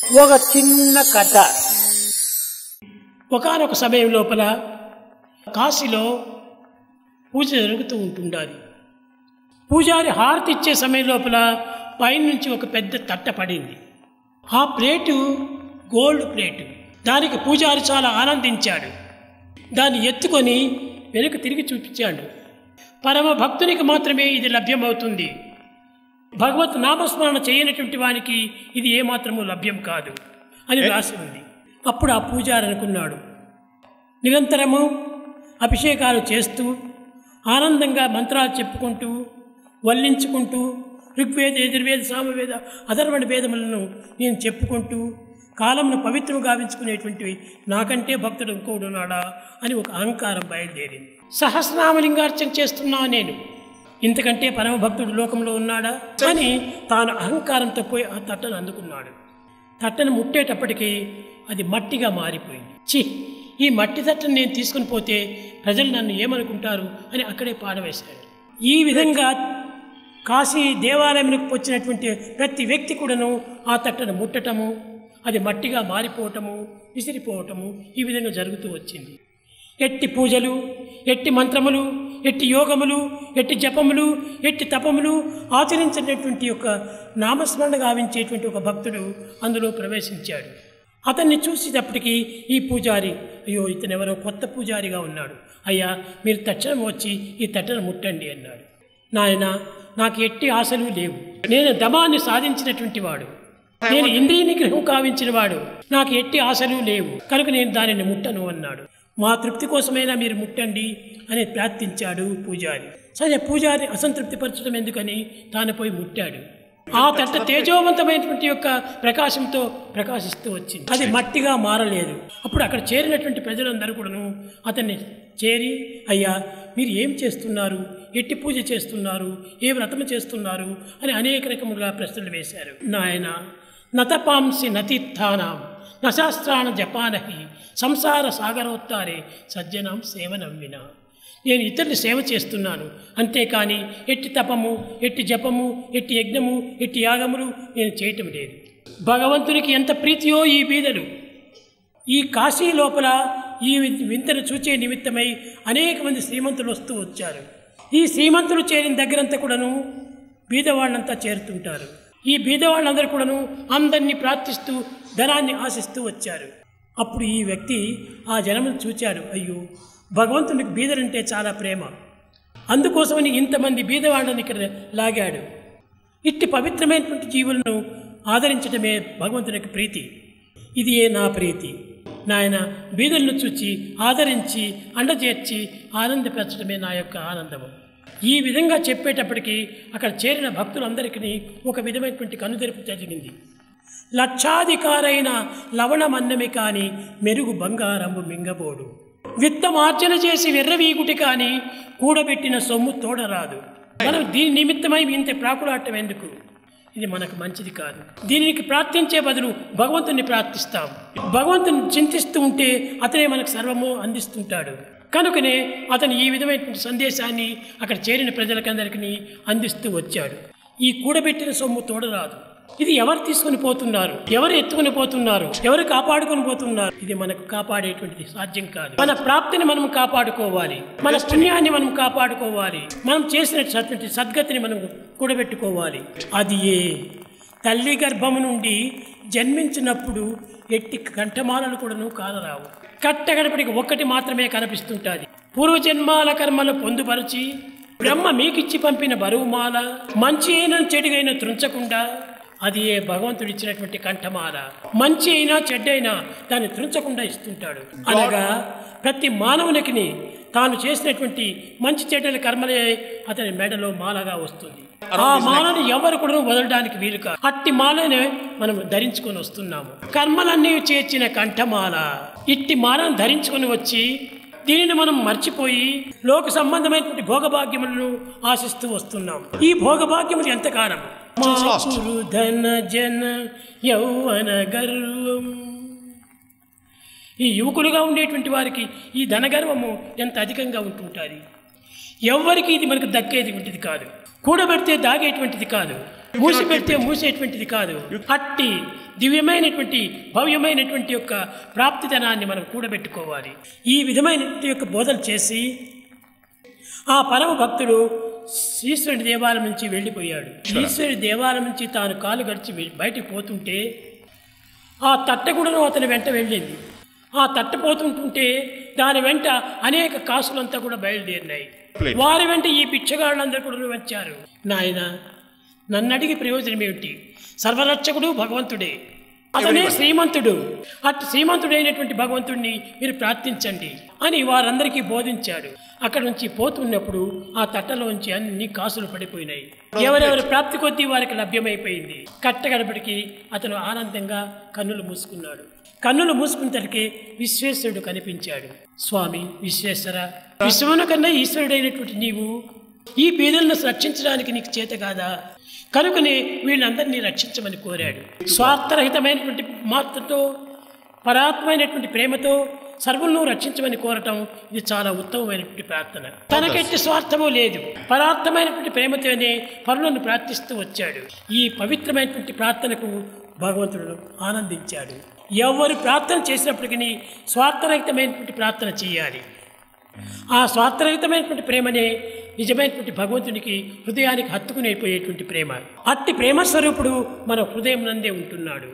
ఒక చిన్న కథ. ఒకానొక సమయం లోపల కాశీలో పూజ జరుగుతూ ఉంటుండాలి. పూజారి హారతి ఇచ్చే సమయం లోపల పైనుంచి ఒక పెద్ద తట్ట పడింది. ఆ ప్లేటు గోల్డ్ ప్లేటు. దానికి పూజారి చాలా ఆనందించాడు. దాన్ని ఎత్తుకొని వెనుక తిరిగి చూపించాడు. పరమ భక్తునికి మాత్రమే ఇది లభ్యమవుతుంది. భగవత్ నామస్మరణ చేయనటువంటి వానికి ఇది ఏమాత్రము లభ్యం కాదు అని రాసి ఉంది. అప్పుడు ఆ పూజారి అనుకున్నాడు, నిరంతరము అభిషేకాలు చేస్తూ ఆనందంగా మంత్రాలు చెప్పుకుంటూ వల్లించుకుంటూ ఋగ్వేద యజుర్వేద సామవేద అథర్వణ వేదములను నేను చెప్పుకుంటూ కాలంను పవిత్రం గావించుకునేటువంటివి నాకంటే భక్తుడు ఇంకోడున్నాడా అని ఒక అహంకారం బయలుదేరింది. సహస్రనామలింగార్చన చేస్తున్నా నేను, ఇంతకంటే పరమభక్తుడు లోకంలో ఉన్నాడా అని తాను అహంకారంతో పోయి ఆ తట్టను అందుకున్నాడు. తట్టను ముట్టేటప్పటికీ అది మట్టిగా మారిపోయింది. చి, ఈ మట్టి తట్టను నేను తీసుకుని పోతే ప్రజలు నన్ను ఏమనుకుంటారు అని అక్కడే పాడవేశాడు. ఈ విధంగా కాశీ దేవాలయంలోకి వచ్చినటువంటి ప్రతి వ్యక్తి కూడాను ఆ తట్టను ముట్టటము, అది మట్టిగా మారిపోవటము, విసిరిపోవటము ఈ విధంగా జరుగుతూ వచ్చింది. ఎట్టి పూజలు, ఎట్టి మంత్రములు, ఎట్టి యోగములు, ఎట్టి జపములు, ఎట్టి తపములు ఆచరించినటువంటి యొక్క నామస్మరణ గావించేటువంటి ఒక భక్తుడు అందులో ప్రవేశించాడు. అతన్ని చూసేటప్పటికీ ఈ పూజారి, అయ్యో ఇతను ఎవరో కొత్త పూజారిగా ఉన్నాడు, అయ్యా మీరు తక్షణం వచ్చి ఈ తట్టను ముట్టండి అన్నాడు. నాయన, నాకు ఎట్టి ఆశలు లేవు, నేను దమాన్ని సాధించినటువంటి వాడు, నేను ఇంద్రియ నిగ్రహం కావించిన వాడు, నాకు ఎట్టి ఆశలు లేవు కనుక నేను దానిని ముట్టను అన్నాడు. మా తృప్తి కోసమైనా మీరు ముట్టండి అని ప్రార్థించాడు పూజారి. సరే, పూజారి అసంతృప్తిపరచడం ఎందుకని తాను పోయి ముట్టాడు. ఆ తట్ట తేజోవంతమైనటువంటి యొక్క ప్రకాశంతో ప్రకాశిస్తూ వచ్చింది. అది మట్టిగా మారలేదు. అప్పుడు అక్కడ చేరినటువంటి ప్రజలందరూ కూడాను అతన్ని చేరి, అయ్యా మీరు ఏం చేస్తున్నారు, ఎట్టి పూజ చేస్తున్నారు, ఏ వ్రతము చేస్తున్నారు అని అనేక రకములుగా ప్రశ్నలు వేశారు. నాయన, నతపాంసి నతీర్థానాం నశాస్త్రాన జపానహి సంసార సాగరోత్తారే సజ్జనాం సేవనమ్మిన. నేను ఇతరుని సేవ చేస్తున్నాను, అంతేకాని ఎట్టి తపము, ఎట్టి జపము, ఎట్టి యజ్ఞము, ఎట్టి యాగములు నేను చేయటం లేదు. భగవంతునికి ఎంత ప్రీతియో ఈ బీదలు. ఈ కాశీ లోపల ఈ వింతను చూచే నిమిత్తమై అనేక మంది శ్రీమంతులు వస్తూ వచ్చారు. ఈ శ్రీమంతులు చేరిన దగ్గరంతా కూడాను బీదవాళ్ళంతా చేరుతుంటారు. ఈ బీదవాళ్ళందరూ కూడాను అందరినీ ప్రార్థిస్తూ ధనాన్ని ఆశిస్తూ వచ్చారు. అప్పుడు ఈ వ్యక్తి ఆ జనమును చూచాడు, అయ్యో భగవంతునికి బీదలంటే చాలా ప్రేమ, అందుకోసమని ఇంతమంది బీదవాళ్ళని ఇక్కడ లాగాడు. ఇట్టి పవిత్రమైనటువంటి జీవులను ఆదరించడమే భగవంతునికి ప్రీతి, ఇది నా ప్రీతి. నాయన, బీదలను చూచి ఆదరించి అండచేర్చి ఆనందపరచడమే నా యొక్క ఆనందము. ఈ విధంగా చెప్పేటప్పటికీ అక్కడ చేరిన భక్తులందరికీ ఒక విధమైనటువంటి కనుదెరుపు జరిగింది. లక్షాధికారైన లవణమన్నమి కాని మెరుగు బంగారము మింగబోడు, విత్తమార్జన చేసి వెర్రవీగుటి కాని కూడబెట్టిన సొమ్ము తోడరాదు. మనం దీని నిమిత్తమై ఇంత ప్రాకులాటం ఎందుకు? ఇది మనకు మంచిది కాదు. దీనికి ప్రార్థించే బదులు భగవంతుని ప్రార్థిస్తాం. భగవంతుని చింతిస్తూ ఉంటే అతనే మనకు సర్వము అందిస్తుంటాడు. కనుకనే అతను ఈ విధమైనటువంటి సందేశాన్ని అక్కడ చేరిన ప్రజలకందరికీ అందిస్తూ వచ్చాడు. ఈ కూడబెట్టిన సొమ్ము తోడరాదు. ఇది ఎవరు తీసుకుని పోతున్నారు, ఎవరు ఎత్తుకుని పోతున్నారు, ఎవరు కాపాడుకుని పోతున్నారు? ఇది మనకు కాపాడేటువంటిది సాధ్యం కాదు. మన ప్రాప్తిని మనం కాపాడుకోవాలి, మన పుణ్యాన్ని మనం కాపాడుకోవాలి, మనం చేసినటువంటి సద్గతిని మనం కూడబెట్టుకోవాలి. అది ఏ తల్లి గర్భము నుండి జన్మించినప్పుడు ఎట్టి కంఠమాలను కూడాను కానరావు. కట్టగడపటికి ఒక్కటి మాత్రమే కనిపిస్తుంటుంది. పూర్వజన్మాల కర్మలు పొందుపరిచి బ్రహ్మ మీకిచ్చి పంపిన బరువుమాల, మంచి అయిన చెడుగైన త్రుంచకుండా అది ఏ భగవంతుడు ఇచ్చినటువంటి కంఠమాల. మంచి అయినా చెడ్డైనా దాన్ని త్రుంచకుండా ఇస్తుంటాడు. అనగా ప్రతి మానవునికి తాను చేసినటువంటి మంచి చెడ్డల కర్మలే అతని మెడలో మాలగా వస్తుంది. ఆ మాలను ఎవరు కూడా వదలడానికి వీలు కాదు. అట్టి మాలనే మనం ధరించుకొని వస్తున్నాము. కర్మలన్నీ చేర్చిన కంఠమాల. ఇట్టి మాలను ధరించుకొని వచ్చి దీనిని మనం మర్చిపోయి లోక సంబంధమైనటువంటి భోగభాగ్యములను ఆశిస్తూ వస్తున్నాం. ఈ భోగభాగ్యములు ఎంతకాలం? ధన జన యౌవన గర్వం. ఈ యువకులుగా ఉండేటువంటి వారికి ఈ ధనగర్వము ఎంత అధికంగా ఉంటుంటుంది. ఎవరికి ఇది మనకు దక్కేది వంటిది కాదు, కూడబెడితే దాగేటువంటిది కాదు. మూసి పెడితే మూసేటువంటిది కాదు. అట్టి దివ్యమైనటువంటి భవ్యమైనటువంటి యొక్క ప్రాప్తిధనాన్ని మనం కూడబెట్టుకోవాలి. ఈ విధమైన యొక్క బోధలు చేసి ఆ పరమ భక్తుడు ఈశ్వరుడి దేవాలయం నుంచి వెళ్ళిపోయాడు. ఈశ్వరుడి దేవాలయం నుంచి తాను కాలు గడిచి బయటికి పోతుంటే ఆ తట్ట కూడా అతని వెంట వెళ్ళింది. ఆ తట్ట పోతుంటుంటే దాని వెంట అనేక కాసులంతా కూడా బయలుదేరినాయి. వారి వెంట ఈ పిచ్చగాళ్ళందరూ కూడా వచ్చారు. నాయన, నన్ను అడిగి ప్రయోజనం ఏమిటి? సర్వరక్షకుడు భగవంతుడే, అతనే శ్రీమంతుడు. అటు శ్రీమంతుడైనటువంటి భగవంతుడిని మీరు ప్రార్థించండి అని వారందరికీ బోధించాడు. అక్కడ నుంచి పోతున్నప్పుడు ఆ తట్టలోంచి అన్ని కాసులు పడిపోయినాయి. ఎవరెవరి ప్రాప్తి కొద్దీ వారికి లభ్యమైపోయింది. కట్టగడపటికి అతను ఆనందంగా కన్నులు మూసుకున్నాడు. కన్నులు మూసుకున్నతడికి విశ్వేశ్వరుడు కనిపించాడు. స్వామి విశ్వేశ్వర, విశ్వమున కన్నా ఈశ్వరుడైనటువంటి నీవు ఈ పేదలను రక్షించడానికి నీకు చేత కాదా? కనుకనే వీళ్ళందరినీ రక్షించమని కోరాడు. స్వార్థరహితమైనటువంటి మాత్రతో, పరాత్మైనటువంటి ప్రేమతో సర్వులను రక్షించమని కోరటం ఇది చాలా ఉత్తమమైనటువంటి ప్రార్థన. తనకెట్టి స్వార్థము లేదు, పరార్థమైనటువంటి ప్రేమతోనే పరులను ప్రార్థిస్తూ వచ్చాడు. ఈ పవిత్రమైనటువంటి ప్రార్థనకు భగవంతుడు ఆనందించాడు. ఎవరు ప్రార్థన చేసినప్పటికీ స్వార్థరహితమైనటువంటి ప్రార్థన చేయాలి. ఆ స్వార్థరహితమైనటువంటి ప్రేమనే నిజమైనటువంటి భగవంతునికి హృదయానికి హత్తుకుని అయిపోయేటువంటి ప్రేమ. అట్టి ప్రేమ స్వరూపుడు మన హృదయం నందే ఉంటున్నాడు.